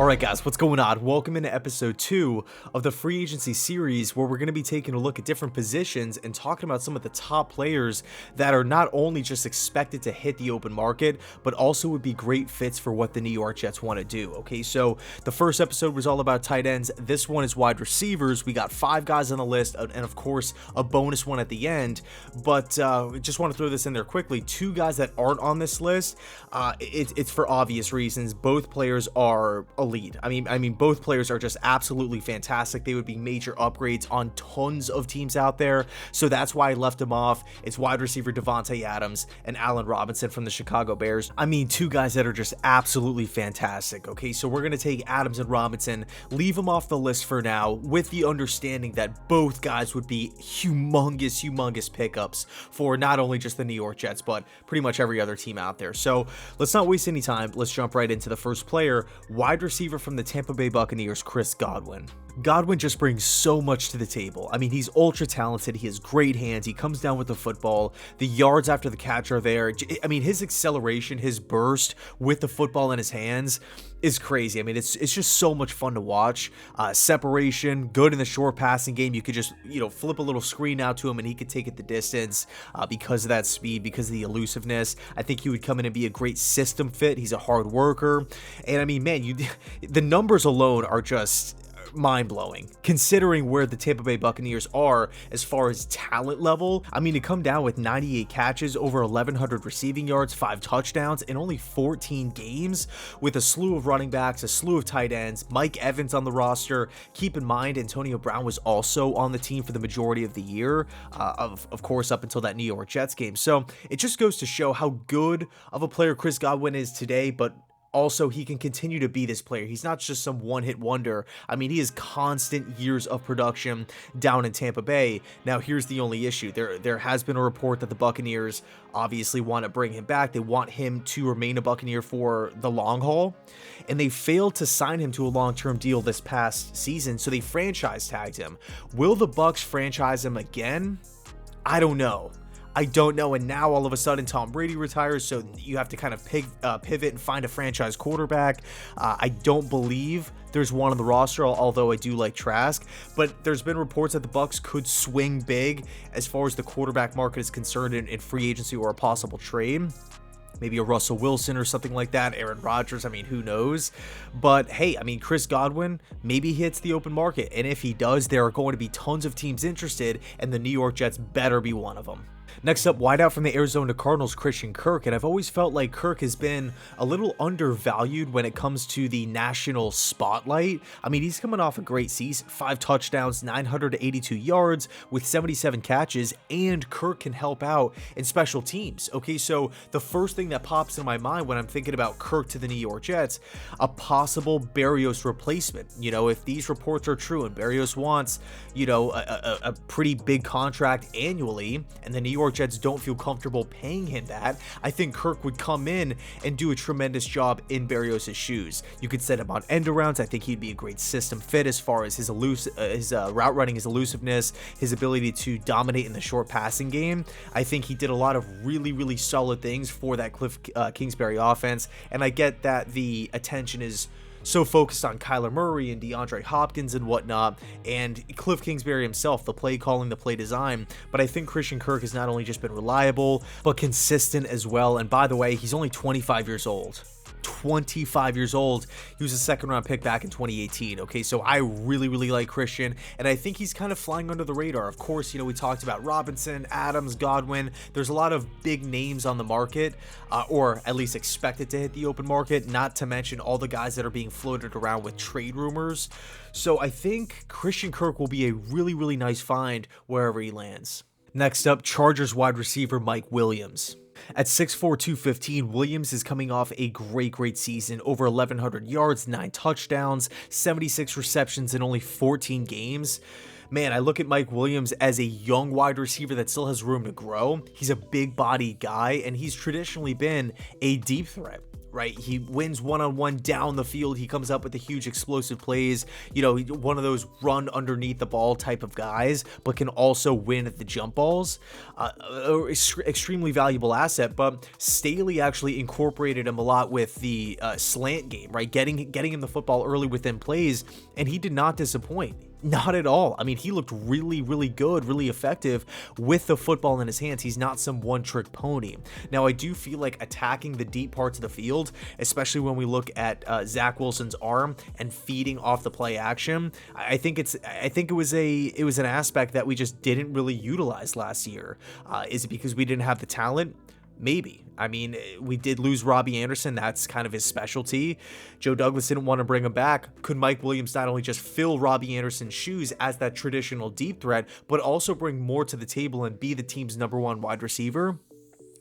Alright guys, what's going on? Welcome into episode 2 of the free agency series where we're going to be taking a look at different positions and talking about some of the top players that are not only just expected to hit the open market, but also would be great fits for what the New York Jets want to do. Okay, so the first episode was all about tight ends. This one is wide receivers. We got 5 guys on the list and of course a bonus one at the end, but just want to throw this in there quickly. 2 guys that aren't on this list, it's for obvious reasons. Both players are elite. I mean, both players are just absolutely fantastic. They would be major upgrades on tons of teams out there. So that's why I left them off. It's wide receiver Davante Adams and Allen Robinson from the Chicago Bears. I mean, 2 guys that are just absolutely fantastic. Okay, so we're going to take Adams and Robinson, leave them off the list for now with the understanding that both guys would be humongous pickups for not only just the New York Jets, but pretty much every other team out there. So let's not waste any time. Let's jump right into the first player, wide receiver from the Tampa Bay Buccaneers, Godwin. Godwin just brings so much to the table. I mean, he's ultra talented. He has great hands. He comes down with the football. The yards after the catch are there. I mean, his acceleration, his burst with the football in his hands is crazy. I mean, it's just so much fun to watch. Separation, good in the short passing game. You could just, flip a little screen out to him and he could take it the distance because of that speed, because of the elusiveness. I think he would come in and be a great system fit. He's a hard worker. And I mean, man, the numbers alone are just mind-blowing considering where the Tampa Bay Buccaneers are as far as talent level. I mean, to come down with 98 catches, over 1,100 receiving yards, 5 touchdowns in only 14 games with a slew of running backs, a slew of tight ends, Mike Evans on the roster. Keep in mind, Antonio Brown was also on the team for the majority of the year, of course, up until that New York Jets game. So it just goes to show how good of a player Chris Godwin is today, but also, he can continue to be this player. He's not just some one-hit wonder. I mean, he has constant years of production down in Tampa Bay. Now, here's the only issue. There has been a report that the Buccaneers obviously want to bring him back. They want him to remain a Buccaneer for the long haul, and they failed to sign him to a long-term deal this past season, so they franchise tagged him. Will the Bucs franchise him again? I don't know. And now all of a sudden Tom Brady retires, so you have to kind of pivot and find a franchise quarterback. I don't believe there's one on the roster, although I do like Trask, but there's been reports that the Bucs could swing big as far as the quarterback market is concerned in free agency or a possible trade. Maybe a Russell Wilson or something like that, Aaron Rodgers, I mean, who knows? But hey, I mean, Chris Godwin, maybe he hits the open market, and if he does, there are going to be tons of teams interested, and the New York Jets better be one of them. Next up, wideout from the Arizona Cardinals, Kirk, and I've always felt like Kirk has been a little undervalued when it comes to the national spotlight. I mean, he's coming off a great season, 5 touchdowns, 982 yards with 77 catches, and Kirk can help out in special teams. Okay, so the first thing that pops in my mind when I'm thinking about Kirk to the New York Jets, a possible Berrios replacement. If these reports are true and Berrios wants, a pretty big contract annually, and the New York Jets don't feel comfortable paying him that, I think Kirk would come in and do a tremendous job in Berrios' shoes. You could set him on end arounds. I think he'd be a great system fit as far as his route running, his elusiveness, his ability to dominate in the short passing game. I think he did a lot of really solid things for that Cliff Kingsbury offense, and I get that the attention is so focused on Kyler Murray and DeAndre Hopkins and whatnot, and Cliff Kingsbury himself, the play calling, the play design. But I think Christian Kirk has not only just been reliable, but consistent as well. And by the way, he's only 25 years old. 25 years old. He was a second-round pick back in 2018. Okay, so I really like Christian, and I think he's kind of flying under the radar. Of course, we talked about Robinson, Adams, Godwin. There's a lot of big names on the market, or at least expected to hit the open market, not to mention all the guys that are being floated around with trade rumors. So I think Christian Kirk will be a really nice find wherever he lands. Next up, Chargers wide receiver Mike Williams. At 6'4", 215, Williams is coming off a great season, over 1,100 yards, 9 touchdowns, 76 receptions in only 14 games. Man, I look at Mike Williams as a young wide receiver that still has room to grow. He's a big body guy, and he's traditionally been a deep threat. right? He wins one-on-one down the field. He comes up with the huge explosive plays, one of those run underneath the ball type of guys, but can also win at the jump balls. Extremely valuable asset, but Staley actually incorporated him a lot with the slant game, right? Getting him the football early within plays, and he did not disappoint. Not at all. I mean, he looked really, really good, really effective with the football in his hands. He's not some one-trick pony. Now, I do feel like attacking the deep parts of the field, especially when we look at Zach Wilson's arm and feeding off the play action, I think it was an aspect that we just didn't really utilize last year. Is it because we didn't have the talent? Maybe. I mean, we did lose Robbie Anderson. That's kind of his specialty. Joe Douglas didn't want to bring him back. Could Mike Williams not only just fill Robbie Anderson's shoes as that traditional deep threat, but also bring more to the table and be the team's number one wide receiver?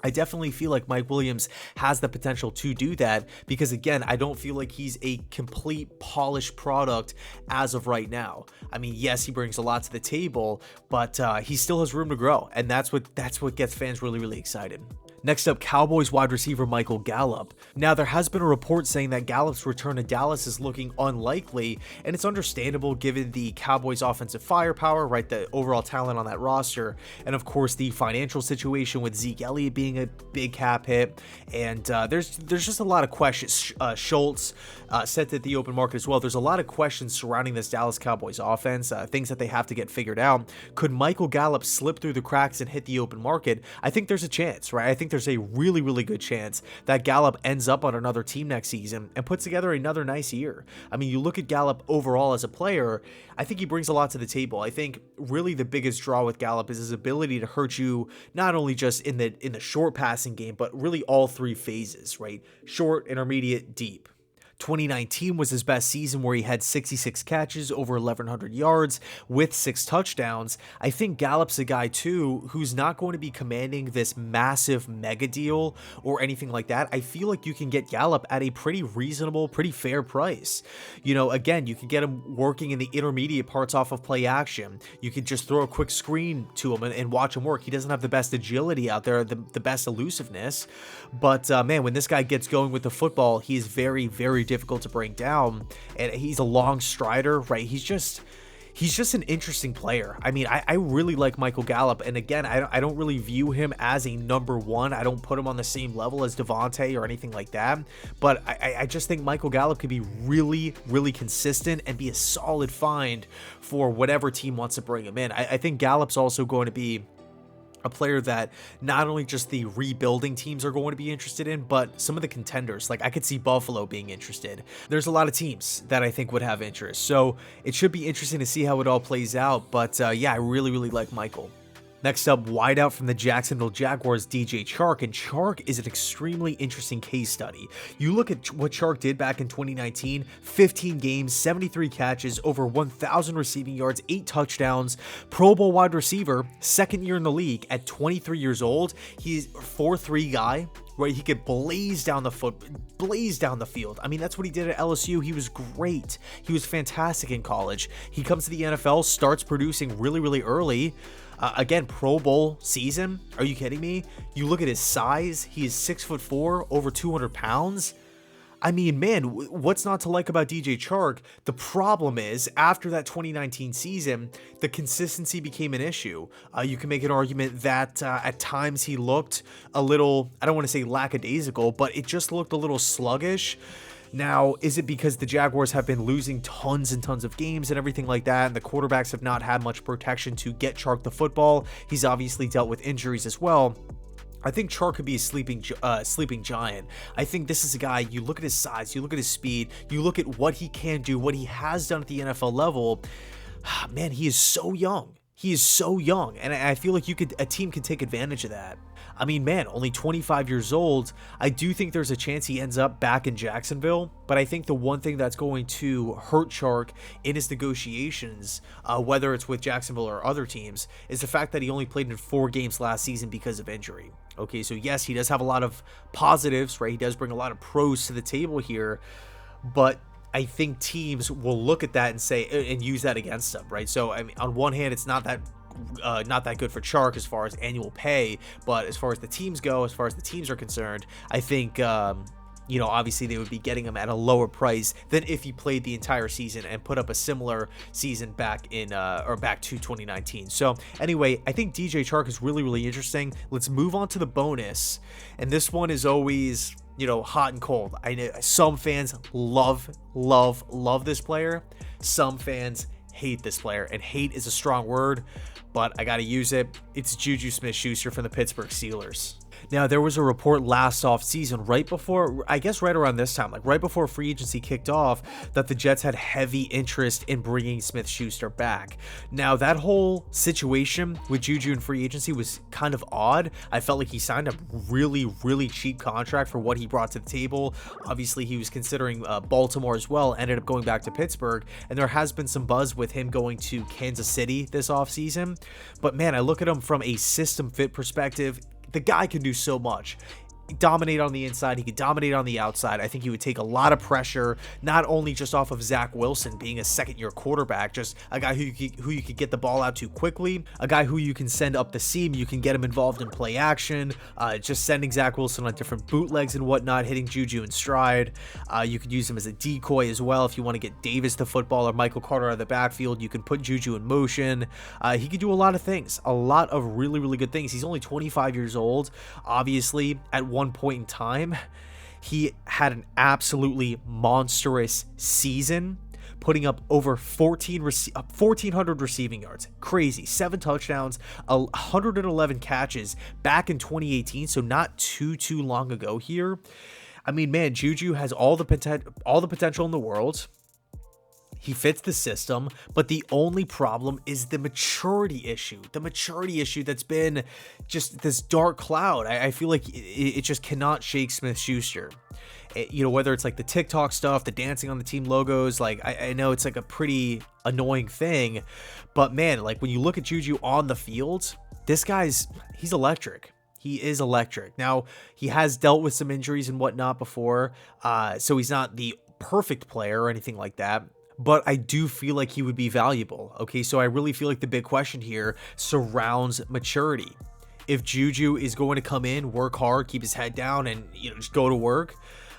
I definitely feel like Mike Williams has the potential to do that because, again, I don't feel like he's a complete polished product as of right now. I mean, yes, he brings a lot to the table, but he still has room to grow, and that's what gets fans really, really excited. Next up, Cowboys wide receiver Michael Gallup. Now, there has been a report saying that Gallup's return to Dallas is looking unlikely, and it's understandable given the Cowboys' offensive firepower, right, the overall talent on that roster, and of course the financial situation with Zeke Elliott being a big cap hit, and there's just a lot of questions. Schultz said that the open market as well. There's a lot of questions surrounding this Dallas Cowboys offense, things that they have to get figured out. Could Michael Gallup slip through the cracks and hit the open market? I think there's a chance, right? I think there's a really, really good chance that Gallup ends up on another team next season and puts together another nice year. I mean, you look at Gallup overall as a player, I think he brings a lot to the table. I think really the biggest draw with Gallup is his ability to hurt you not only just in the short passing game, but really all three phases, right? Short, intermediate, deep. 2019 was his best season where he had 66 catches, over 1,100 yards with 6 touchdowns. I think Gallup's a guy too who's not going to be commanding this massive mega deal or anything like that. I feel like you can get Gallup at a pretty reasonable, pretty fair price. Again, you can get him working in the intermediate parts off of play action. You could just throw a quick screen to him and watch him work. He doesn't have the best agility out there, the best elusiveness. But man, when this guy gets going with the football, he is very, very difficult to bring down, and he's a long strider, right? He's just an interesting player. I mean, I really like Michael Gallup, and again, I don't really view him as a number one. I don't put him on the same level as Devontae or anything like that, but I just think Michael Gallup could be really, really consistent and be a solid find for whatever team wants to bring him in. I think Gallup's also going to be a player that not only just the rebuilding teams are going to be interested in, but some of the contenders. Like, I could see Buffalo being interested. There's a lot of teams that I think would have interest. So it should be interesting to see how it all plays out. But yeah, I really, really like Michael. Next up, wideout from the Jacksonville Jaguars, DJ Chark, and Chark is an extremely interesting case study. You look at what Chark did back in 2019, 15 games, 73 catches, over 1,000 receiving yards, 8 touchdowns, Pro Bowl wide receiver, second year in the league at 23 years old. He's a 4-3 guy, right? He could blaze down the field. I mean, that's what he did at LSU. He was great. He was fantastic in college. He comes to the NFL, starts producing really, really early. Again, Pro Bowl season. Are you kidding me? You look at his size. He is 6'4", over 200 pounds. I mean, man, what's not to like about DJ Chark? The problem is, after that 2019 season, the consistency became an issue. You can make an argument that at times he looked a little, I don't want to say lackadaisical, but it just looked a little sluggish. Now, is it because the Jaguars have been losing tons and tons of games and everything like that, and the quarterbacks have not had much protection to get Chark the football? He's obviously dealt with injuries as well. I think Chark could be a sleeping giant. I think this is a guy, you look at his size, you look at his speed, you look at what he can do, what he has done at the NFL level. Man, he is so young. He is so young, and I feel like a team could take advantage of that. I mean, man, only 25 years old. I do think there's a chance he ends up back in Jacksonville, but I think the one thing that's going to hurt Chark in his negotiations, whether it's with Jacksonville or other teams, is the fact that he only played in 4 games last season because of injury. Okay, so yes, he does have a lot of positives, right? He does bring a lot of pros to the table here, but I think teams will look at that and say, and use that against him, right? So, I mean, on one hand, it's not that good for Chark as far as annual pay, but as far as the teams go, as far as the teams are concerned, I think you know, obviously they would be getting him at a lower price than if he played the entire season and put up a similar season back to 2019. So anyway, I think DJ Chark is really, really interesting. Let's move on to the bonus. And this one is always, you know, hot and cold. I know some fans love this player. Some fans hate this player, and hate is a strong word, but I got to use it. It's Juju Smith-Schuster from the Pittsburgh Steelers. Now, there was a report last offseason, right before, I guess right around this time, like right before free agency kicked off, that the Jets had heavy interest in bringing Smith-Schuster back. Now, that whole situation with Juju in free agency was kind of odd. I felt like he signed a really, really cheap contract for what he brought to the table. Obviously, he was considering Baltimore as well, ended up going back to Pittsburgh, and there has been some buzz with him going to Kansas City this offseason. But man, I look at him from a system fit perspective. The guy can do so much. Dominate on the inside, he could dominate on the outside. I think he would take a lot of pressure, not only just off of Zach Wilson being a second-year quarterback, just a guy who you could get the ball out to quickly, a guy who you can send up the seam, you can get him involved in play action, just sending Zach Wilson on different bootlegs and whatnot, hitting Juju in stride. You could use him as a decoy as well if you want to get Davis the football or Michael Carter out of the backfield. You can put Juju in motion. He could do a lot of things, a lot of really, really good things. He's only 25 years old. Obviously, at one point in time, he had an absolutely monstrous season, putting up over 1,400 receiving yards. Crazy. 7 touchdowns, 111 catches back in 2018, so not too long ago here. I mean, man, Juju has all the potential in the world. He fits the system, but the only problem is the maturity issue. The maturity issue that's been just this dark cloud. I feel like it just cannot shake Smith-Schuster. You know, whether it's like the TikTok stuff, the dancing on the team logos, like I know it's like a pretty annoying thing, but man, like when you look at Juju on the field, this he's electric. He is electric. Now, he has dealt with some injuries and whatnot before, so he's not the perfect player or anything like that. But I do feel like he would be valuable. Okay, so I really feel like the big question here surrounds maturity. If Juju is going to come in, work hard, keep his head down, and, you know, just go to work,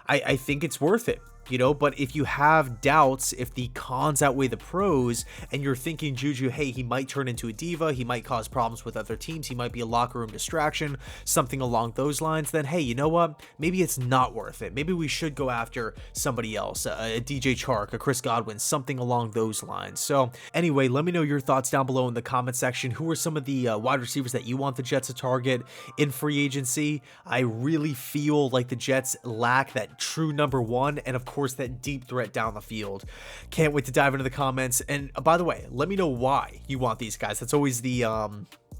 I think it's worth it. You know, but if you have doubts, if the cons outweigh the pros, and you're thinking Juju, hey, he might turn into a diva, he might cause problems with other teams, he might be a locker room distraction, something along those lines, then hey, you know what? Maybe it's not worth it. Maybe we should go after somebody else, a DJ Chark, a Chris Godwin, something along those lines. So anyway, let me know your thoughts down below in the comment section. Who are some of the wide receivers that you want the Jets to target in free agency? I really feel like the Jets lack that true number one, and of course that deep threat down the field. Can't wait to dive into the comments. And by the way, let me know why you want these guys. That's always the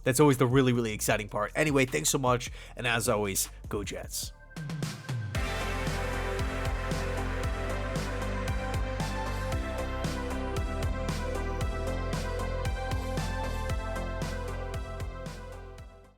really, really exciting part. Anyway, thanks so much, and as always, go Jets.